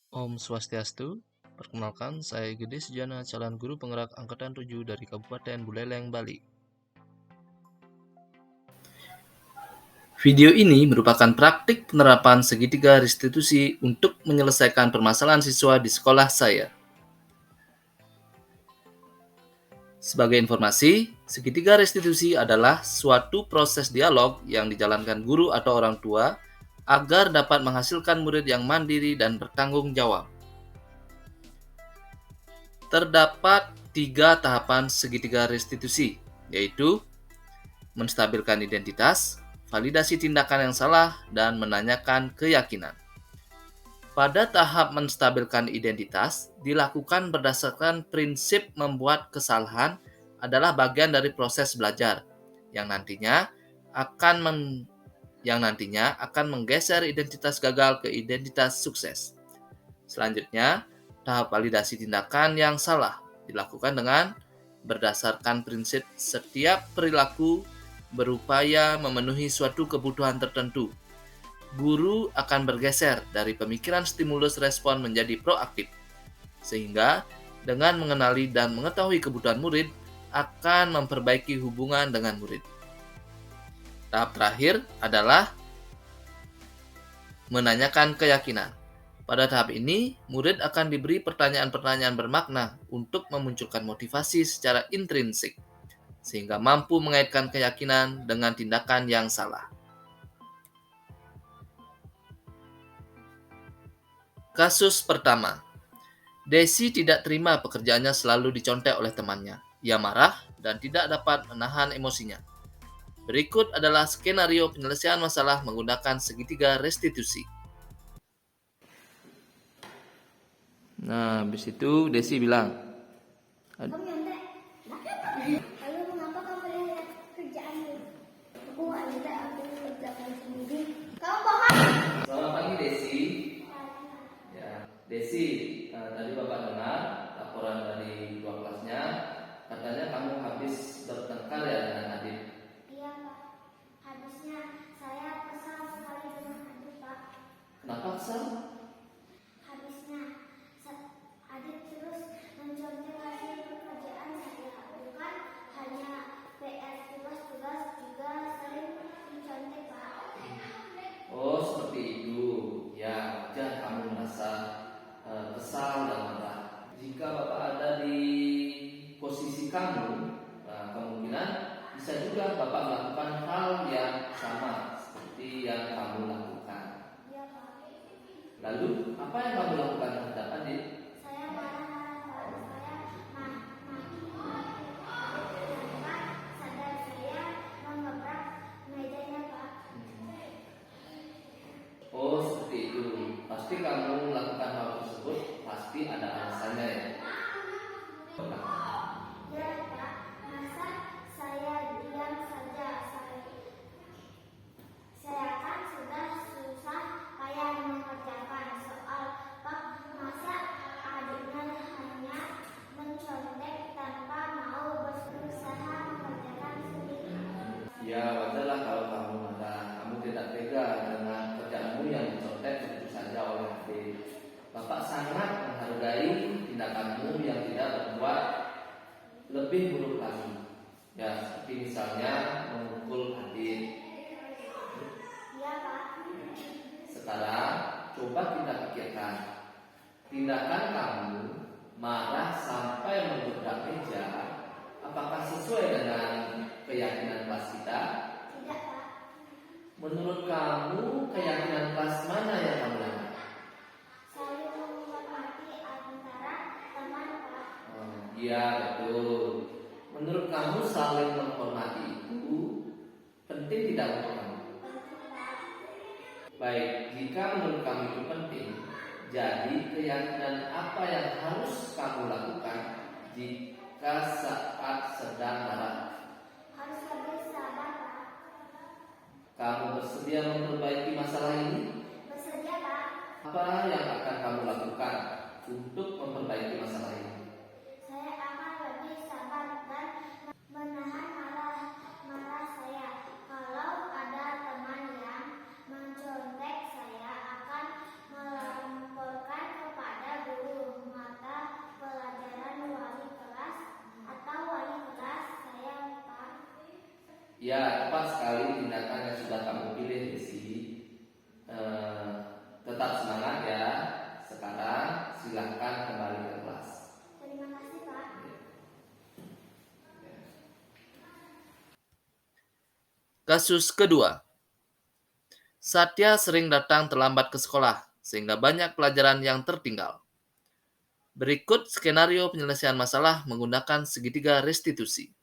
Om Swastiastu, perkenalkan saya Gede Sujana, calon guru penggerak Angkatan 7 dari Kabupaten Buleleng, Bali. Video ini merupakan praktik penerapan segitiga restitusi untuk menyelesaikan permasalahan siswa di sekolah saya. Sebagai informasi, segitiga restitusi adalah suatu proses dialog yang dijalankan guru atau orang tua agar dapat menghasilkan murid yang mandiri dan bertanggung jawab. Terdapat 3 tahapan segitiga restitusi, yaitu menstabilkan identitas, validasi tindakan yang salah, dan menanyakan keyakinan. Pada tahap menstabilkan identitas, dilakukan berdasarkan prinsip membuat kesalahan adalah bagian dari proses belajar, yang nantinya akan menggeser identitas gagal ke identitas sukses. Selanjutnya, tahap validasi tindakan yang salah dilakukan dengan berdasarkan prinsip setiap perilaku berupaya memenuhi suatu kebutuhan tertentu. Guru akan bergeser dari pemikiran stimulus respon menjadi proaktif, sehingga dengan mengenali dan mengetahui kebutuhan murid, akan memperbaiki hubungan dengan murid. Tahap terakhir adalah menanyakan keyakinan. Pada tahap ini, murid akan diberi pertanyaan-pertanyaan bermakna untuk memunculkan motivasi secara intrinsik, sehingga mampu mengaitkan keyakinan dengan tindakan yang salah. Kasus pertama, Desi tidak terima pekerjaannya selalu dicontek oleh temannya. Ia marah dan tidak dapat menahan emosinya. Berikut adalah skenario penyelesaian masalah menggunakan segitiga restitusi. Nah, habis itu Desi bilang, Kamu nyontek? Lalu mengapa kamu lihat kerjaanmu? Aku nggak nyontek, aku kerjakan sendiri. Kamu bohong. Selamat pagi Desi. Ya, Desi, tadi Bapak dengar laporan dari dua kelasnya. Katanya kamu habis bertengkar ya dengan Adit. Iya Pak, habisnya saya kesal sekali dengan Adit Pak. Kenapa kesal? Habisnya Adit terus mencontek hasil pekerjaan saya. Bukan hanya PR tugas-tugas, juga sering mencontek Pak. Oh, seperti itu. Ya, wajar kamu merasa kesal dan marah. Jika Bapak ada di posisi kamu, kemungkinan bisa juga Bapak melakukan hal yang sama seperti yang kamu lakukan. Iya Pak. Lalu, apa yang kamu lakukan terhadap Adit? Saya marah-marah Pak. Saya maki tanpa sadar saya mengebrak mejanya Pak. Oh, seperti itu. Pasti kamu melakukan hal tersebut, pasti ada alasannya ya. Ya Pak, masa saya diam saja? Saya kan sudah susah payah mengerjakan soal Pak. Masa adiknya hanya mencontek tanpa mau berusaha mengerjakan sendiri? Ya, wajarlah kalau kamu marah. Kamu tidak tega dengan kerjaanmu yang dicontek begitu saja oleh Adit. Bapak sangat menghargai tindakanmu yang tidak membuat lebih buruk lagi. Ya, seperti misalnya memukul Adit. Ya Pak. Sekarang coba kita pikirkan, tindakan kamu marah sampai menggebrak meja, apakah sesuai dengan keyakinan kelas kita? Tidak Pak. Menurut kamu, keyakinan kelas mana yang kamu lakukan? Saling menghormati antara teman Pak. Iya, betul. Menurut kamu saling menghormati itu penting tidak untuk kamu? Penting Pak. Baik, jika menurut kamu itu penting, jadi keyakinan apa yang harus kamu lakukan jika saat sedang marah? Harus lebih sabar Pak. Kamu bersedia memperbaiki masalah ini? Bersedia Pak. Apa yang akan kamu lakukan untuk memperbaiki masalah ini? Saya akan lebih sabar dan menahan marah saya. Kalau ada teman yang mencontek, saya akan melaporkan ke Pak Ya, tepat sekali tindakan yang sudah kamu pilih, Desi. Tetap semangat ya. Sekarang silahkan kembali ke kelas. Terima kasih, Pak. Kasus kedua. Satya sering datang terlambat ke sekolah, sehingga banyak pelajaran yang tertinggal. Berikut skenario penyelesaian masalah menggunakan segitiga restitusi.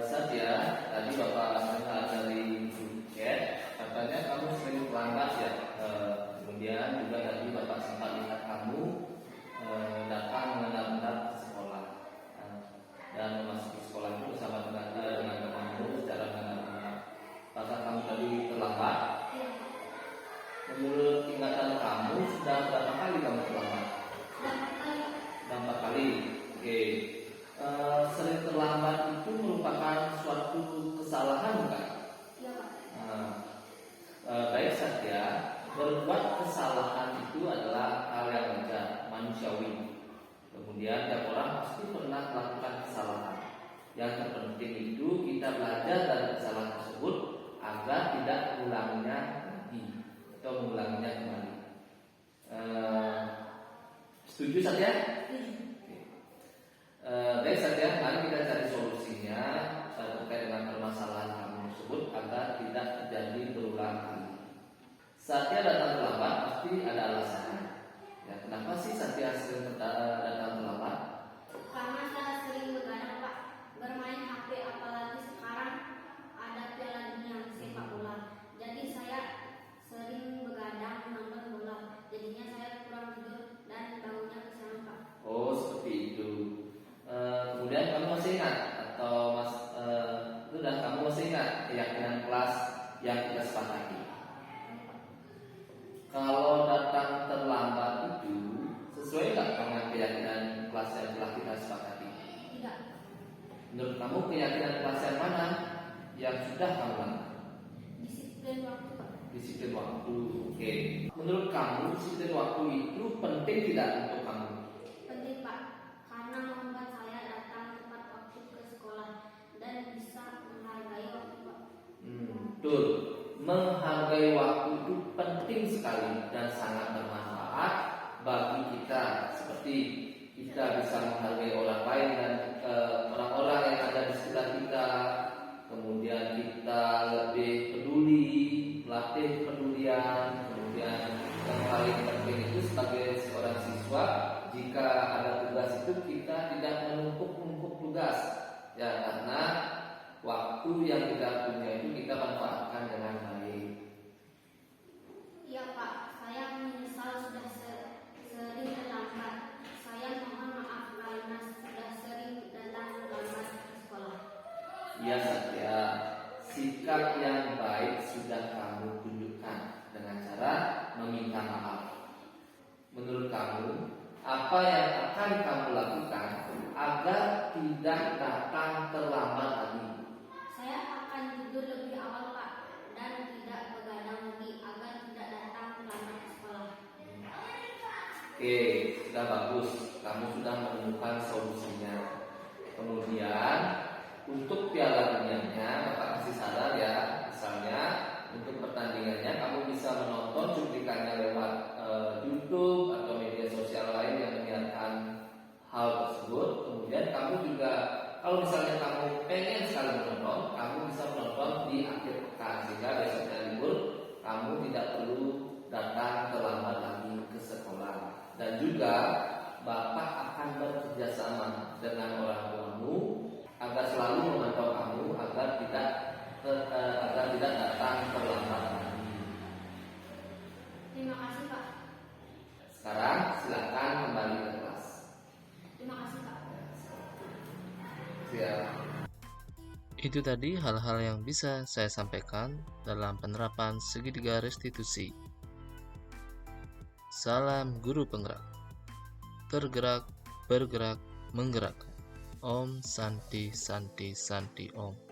Satya, tadi Bapak dengar dari chat, katanya kamu sering terlambat ya. Kemudian juga tadi Bapak sempat lihat kamu datang benar-benar ke sekolah dan memasuki sekolah itu bersama dengan temanmu secara benar-benar. Apakah kamu tadi terlambat? Iya. Menurut ingatan kamu sudah berapa kali kamu terlambat? Selamat kali. Sudah 4 kali. Oke. Sering terlambat itu merupakan suatu kesalahan bukan? Iya, Pak. Baik Satya, berbuat kesalahan itu adalah hal yang wajar, manusiawi. Kemudian tiap orang pasti pernah melakukan kesalahan. Yang terpenting itu kita belajar dari kesalahan tersebut agar tidak mengulanginya lagi atau mengulanginya kembali. Setuju Satya? Baik Satya, mari kita cari solusinya terkait dengan permasalahan kamu tersebut agar tidak terjadi berulang kali. Satya datang terlambat pasti ada alasannya. Ya, kenapa sih Satya sering datang terlambat? Karena saya sering begadang, Pak. Bermain HP, apalagi sekarang ada Piala Dunia sepak bola. Jadi saya sering begadang nonton bola. Jadinya saya kurang tidur dan bangunnya kesiangan, Pak. Oh, seperti itu. Kemudian kamu masih ingat atau kamu masih ingat keyakinan kelas yang kita sepakati? Kalau datang terlambat itu sesuai nggak dengan keyakinan kelas yang telah kita sepakati? Tidak. Menurut kamu keyakinan kelas yang mana yang sudah kamu lakukan? Disiplin waktu, Pak. Disiplin waktu. Oke. Menurut kamu disiplin waktu itu penting tidak untuk kamu? Penting, Pak. Karena membuat saya datang tepat waktu ke sekolah dan bisa menghargai waktu, Pak. Betul. Menghargai waktu itu penting sekali dan sangat bermanfaat bagi kita. Seperti kita bisa menghargai orang lain dan orang-orang yang ada di sekitar kita. Kemudian kita lebih peduli, melatih kepedulian. Kemudian yang paling penting itu sebagai seorang siswa, jika ada tugas itu kita tidak menumpuk-numpuk tugas. Ya, karena waktu yang kita punya itu kita manfaatkan dengan baik. Iya, Pak. Saya menyesal sudah sering terlambat. Saya mohon maaf karena sudah sering datang terlambat ke sekolah. Iya Satya, sikap yang baik sudah kamu tunjukkan dengan cara meminta maaf. Menurut kamu, apa yang akan kamu lakukan agar tidak datang terlambat lagi? Saya akan tidur lebih awal, Pak, dan tidak begadang lagi agar tidak datang terlambat ke sekolah. Oke, sudah bagus. Kamu sudah menemukan solusinya. Kemudian untuk Piala Dunianya, Bapak kasih saran ya. Misalnya untuk pertandingannya kamu bisa menonton cuplikannya lewat YouTube atau media sosial lain yang menyiarkan hal tersebut. Kemudian kamu juga kalau misalnya kamu pengen sekali menonton, kamu bisa menonton di akhir pekan sehingga besoknya libur, kamu tidak perlu datang terlambat lagi ke sekolah. Dan juga Bapak akan bekerja sama dengan orang tuamu agar selalu memantau kamu agar tidak datang terlambat lagi. Terima kasih, Pak. Sekarang silakan kembali ke kelas. Terima kasih, Pak. Siap. Itu tadi hal-hal yang bisa saya sampaikan dalam penerapan segitiga restitusi. Salam guru penggerak. Tergerak, bergerak, menggerakkan. Om Santi Santi Santi Om.